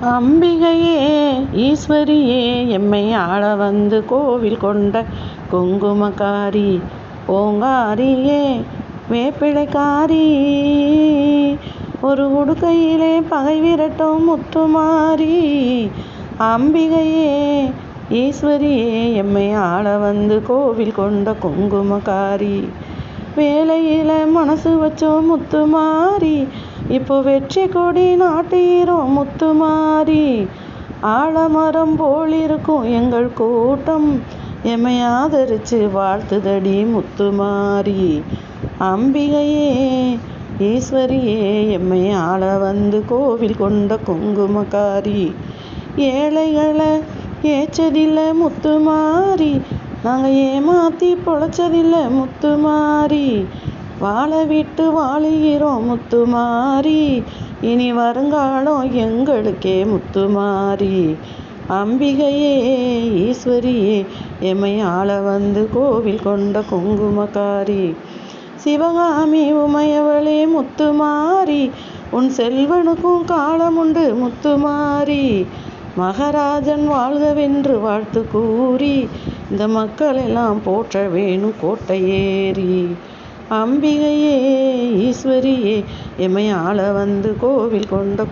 அம்பிகையே ஈஸ்வரியே எம்மை ஆள வந்து கோவில் கொண்ட குங்குமக்காரி ஓங்காரியே வேப்பிலைக்காரி ஒரு உடுக்கையிலே பகை விரட்டும் முத்துமாரி. அம்பிகையே ஈஸ்வரியே எம்மை ஆள வந்து கோவில் கொண்ட குங்குமக்காரி வேலையில மனசு வச்சோம் முத்துமாரி. இப்போ வெற்றி கொடி நாட்டுகிறோம் முத்துமாரி. ஆலமரம் போல் இருக்கும் எங்கள் கூட்டம் எம்மை ஆதரிச்சு வாழ்த்துதடி முத்துமாரி. அம்பிகையே ஈஸ்வரியே எம்மை ஆள வந்து கோவில் கொண்ட குங்குமக்காரி ஏழைகளை ஏச்சதில்லை முத்துமாரி. நாங்கள் ஏமாத்தி பொழைச்சதில்லை முத்துமாரி. வாழ விட்டு வாழுகிறோம் முத்துமாரி. இனி வருங்காலம் எங்களுக்கே முத்துமாரி. அம்பிகையே ஈஸ்வரியே எம்மை ஆள வந்து கோவில் கொண்ட குங்குமக்காரி சிவகாமி உமையவளே முத்துமாரி. உன் செல்வனுக்கும் காலமுண்டு முத்துமாரி. மகராஜன் வாழ்கவென்று வாழ்த்து கூறி இந்த மக்கள் எல்லாம் போற்ற வேணும் கோட்டையேறி. அம்பிகையே ஈஸ்வரியே எம்மை ஆள வந்து கோவில் கொண்ட